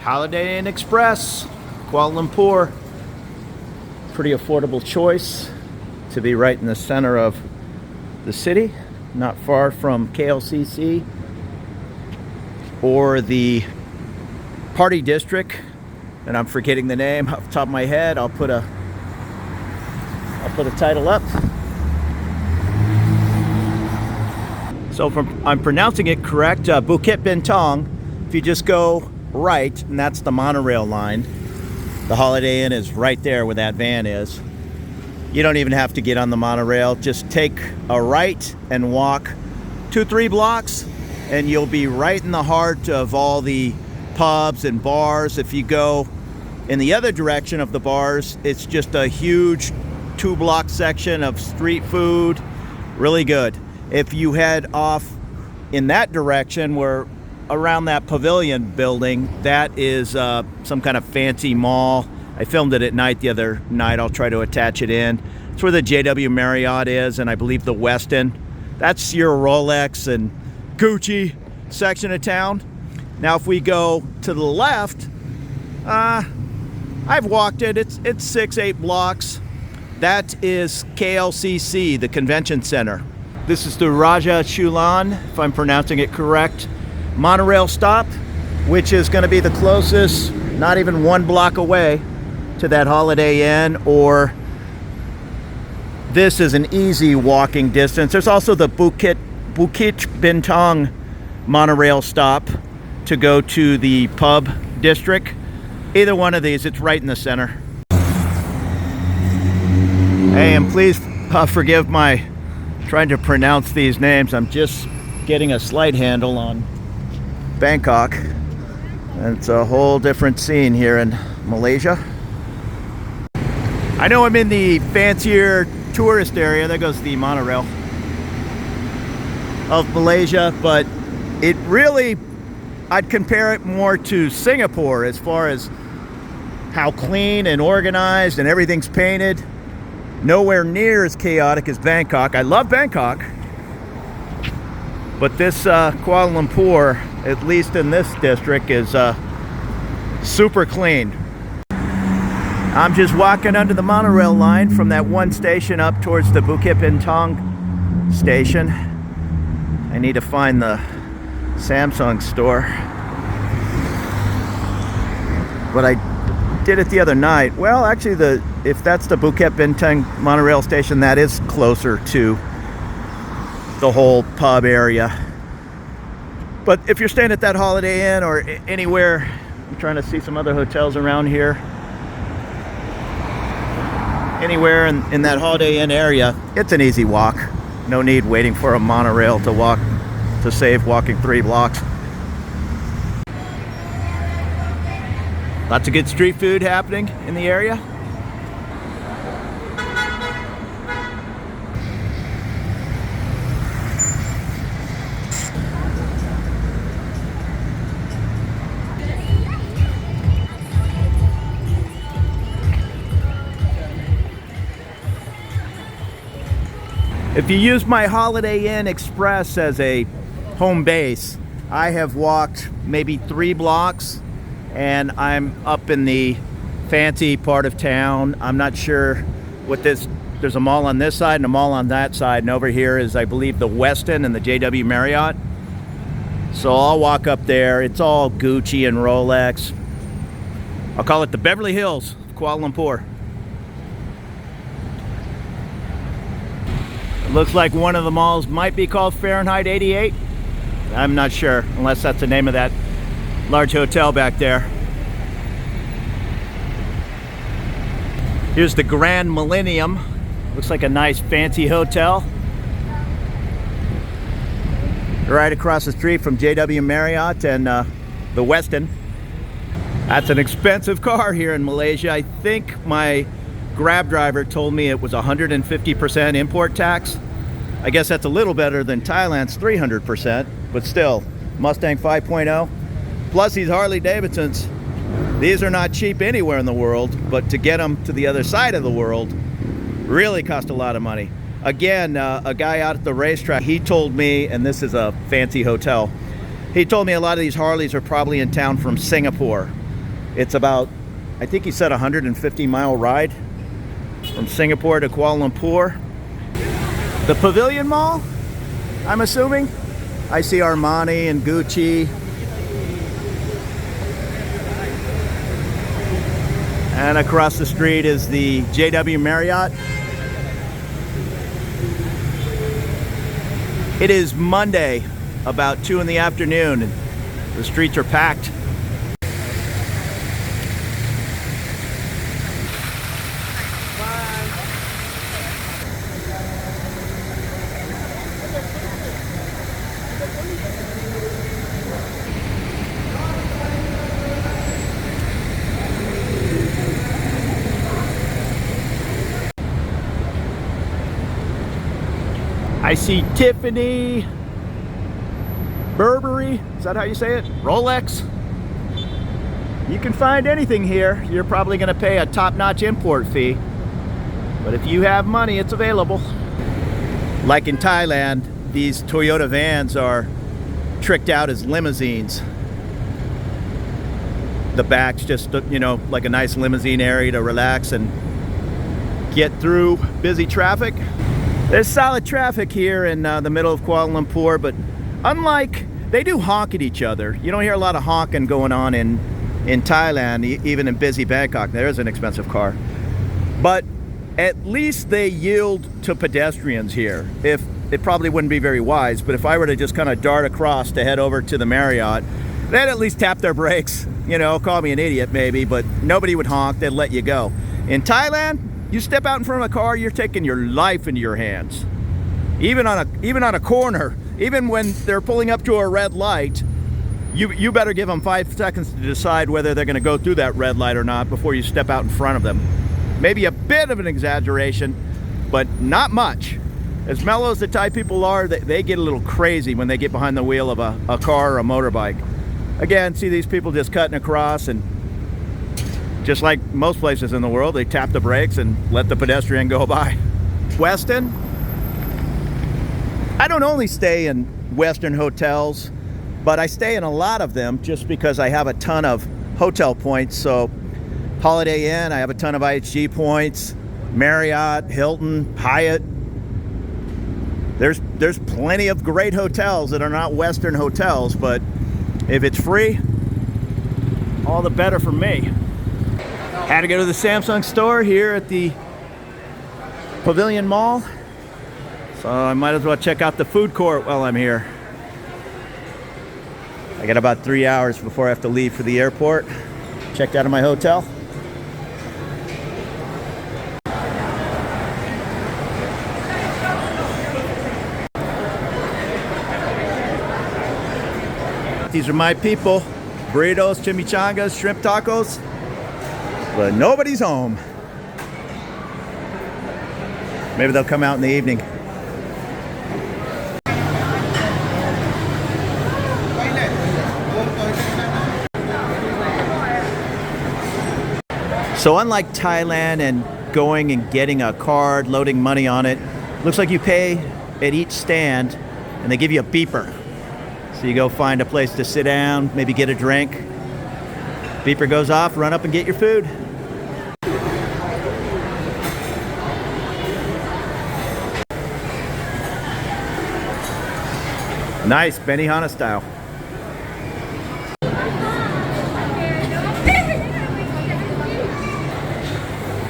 Holiday Inn Express, Kuala Lumpur. Pretty affordable choice to be right in the center of the city, not far from KLCC or the party district, and I'm forgetting the name off the top of my head. I'll put a title up. So if I'm pronouncing it correct, Bukit Bintang. If you just go right, and that's the monorail line. The Holiday Inn is right there where that van is. You don't even have to get on the monorail. Just take a right and walk 2-3 blocks, and you'll be right in the heart of all the pubs and bars. If you go in the other direction of the bars, it's just a huge 2-block section of street food. Really good. If you head off in that direction, where around that pavilion building, that is some kind of fancy mall. I filmed it at night the other night. I'll try to attach it in. It's where the JW Marriott is, and I believe the Westin. That's your Rolex and Gucci section of town. Now if we go to the left, I've walked it. It's 6-8 blocks. That is KLCC, the convention center. This is the Raja Chulan, if I'm pronouncing it correct, monorail stop, which is going to be the closest, not even 1 block away, to that Holiday Inn. Or this is an easy walking distance. There's also the Bukit Bintang monorail stop to go to the pub district. Either one of these, it's right in the center. Hey, and please forgive my trying to pronounce these names. I'm just getting a slight handle on Bangkok, and it's a whole different scene here in Malaysia. I know I'm in the fancier tourist area. There goes the monorail of Malaysia, but it really, I'd compare it more to Singapore as far as how clean and organized and everything's painted. Nowhere near as chaotic as Bangkok. I love Bangkok, but this Kuala Lumpur, at least in this district, is super clean. I'm just walking under the monorail line from that one station up towards the Bukit Bintang station. I need to find the Samsung store, but I did it the other night. Well, actually, if that's the Bukit Bintang monorail station, that is closer to the whole pub area. But if you're staying at that Holiday Inn or anywhere, I'm trying to see some other hotels around here. Anywhere in that Holiday Inn area, it's an easy walk. No need waiting for a monorail to save walking 3 blocks. Lots of good street food happening in the area. If you use my Holiday Inn Express as a home base, I have walked maybe 3 blocks, and I'm up in the fancy part of town. I'm not sure what this, there's a mall on this side and a mall on that side, and over here is, I believe, the Westin and the JW Marriott. So I'll walk up there. It's all Gucci and Rolex. I'll call it the Beverly Hills of Kuala Lumpur. It looks like one of the malls might be called Fahrenheit 88. I'm not sure, unless that's the name of that large hotel back there. Here's the Grand Millennium. Looks like a nice fancy hotel. Right across the street from JW Marriott and the Westin. That's an expensive car here in Malaysia. I think my Grab driver told me it was 150% import tax. I guess that's a little better than Thailand's 300%, but still, Mustang 5.0. Plus these Harley Davidsons, these are not cheap anywhere in the world, but to get them to the other side of the world really cost a lot of money. Again, a guy out at the racetrack, he told me, and this is a fancy hotel, he told me a lot of these Harleys are probably in town from Singapore. It's about, I think he said, 150-mile ride from Singapore to Kuala Lumpur. The Pavilion Mall, I'm assuming. I see Armani and Gucci. And across the street is the JW Marriott. It is Monday, about 2 in the afternoon, and the streets are packed. I see Tiffany, Burberry, is that how you say it? Rolex. You can find anything here. You're probably going to pay a top-notch import fee, but if you have money, it's available. Like in Thailand, these Toyota vans are tricked out as limousines. The back's just, you know, like a nice limousine area to relax and get through busy traffic. There's solid traffic here in the middle of Kuala Lumpur, but unlike, they do honk at each other. You don't hear a lot of honking going on in Thailand, even in busy Bangkok. There's an expensive car. But at least they yield to pedestrians here. If it probably wouldn't be very wise, but if I were to just kind of dart across to head over to the Marriott, they'd at least tap their brakes. You know, call me an idiot maybe, but nobody would honk. They'd let you go. In Thailand, you step out in front of a car, you're taking your life into your hands. Even on a corner, even when they're pulling up to a red light, you better give them 5 seconds to decide whether they're going to go through that red light or not before you step out in front of them. Maybe a bit of an exaggeration, but not much. As mellow as the Thai people are, they get a little crazy when they get behind the wheel of a car or a motorbike. Again, see these people just cutting across, and just like most places in the world, they tap the brakes and let the pedestrian go by. Westin. I don't only stay in Western hotels, but I stay in a lot of them just because I have a ton of hotel points. So Holiday Inn, I have a ton of IHG points, Marriott, Hilton, Hyatt. There's plenty of great hotels that are not Western hotels, but if it's free, all the better for me. Had to go to the Samsung store here at the Pavilion Mall, so I might as well check out the food court while I'm here. I got about 3 hours before I have to leave for the airport. Checked out of my hotel. These are my people. Burritos, chimichangas, shrimp tacos. But nobody's home. Maybe they'll come out in the evening. So unlike Thailand and going and getting a card, loading money on it, looks like you pay at each stand and they give you a beeper. So you go find a place to sit down, maybe get a drink. Beeper goes off, run up and get your food. Nice, Benihana style.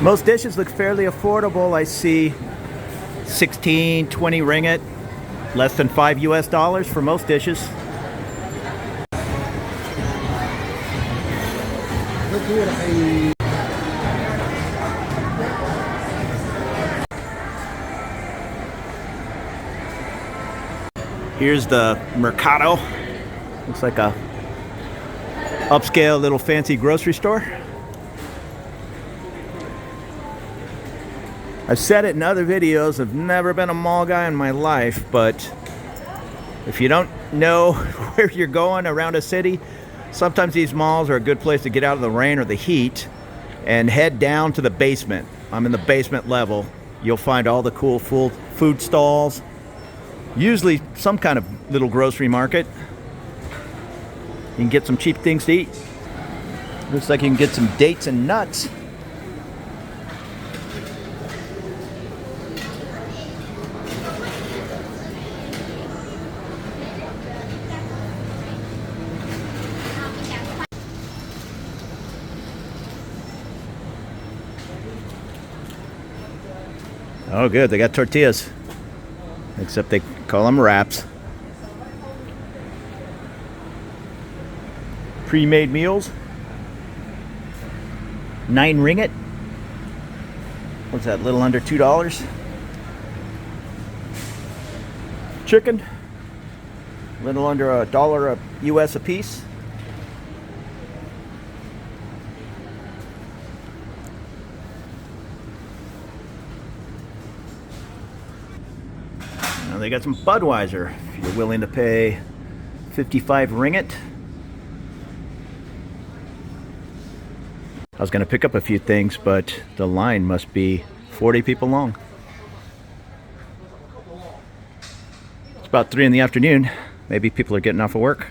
Most dishes look fairly affordable. I see 16, 20 ringgit, less than $5 for most dishes. Here's the Mercado. Looks like a upscale little fancy grocery store. I've said it in other videos, I've never been a mall guy in my life, but if you don't know where you're going around a city, sometimes these malls are a good place to get out of the rain or the heat and head down to the basement. I'm in the basement level. You'll find all the cool food stalls, usually some kind of little grocery market. You can get some cheap things to eat. Looks like you can get some dates and nuts. Oh, good. They got tortillas. Except they call them wraps. Pre-made meals. 9 ringgit. What's that? A little under $2. Chicken. A little under $1 US a piece. Now they got some Budweiser if you're willing to pay 55 ringgit. I was going to pick up a few things, but the line must be 40 people long. It's about 3 in the afternoon. Maybe people are getting off of work.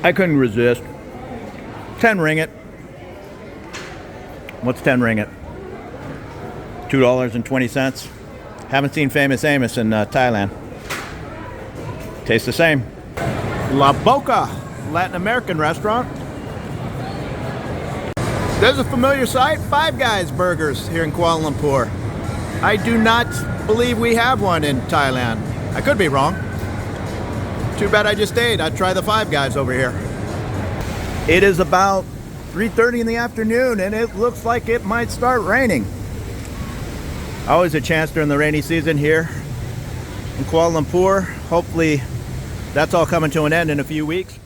I couldn't resist. 10 ringgit. What's 10 ringgit? $2.20. Haven't seen Famous Amos in Thailand. Tastes the same. La Boca, Latin American restaurant. There's a familiar sight, Five Guys burgers here in Kuala Lumpur. I do not believe we have one in Thailand. I could be wrong. Too bad I just ate. I'd try the Five Guys over here. It is about 3:30 in the afternoon and it looks like it might start raining. Always a chance during the rainy season here in Kuala Lumpur. Hopefully that's all coming to an end in a few weeks.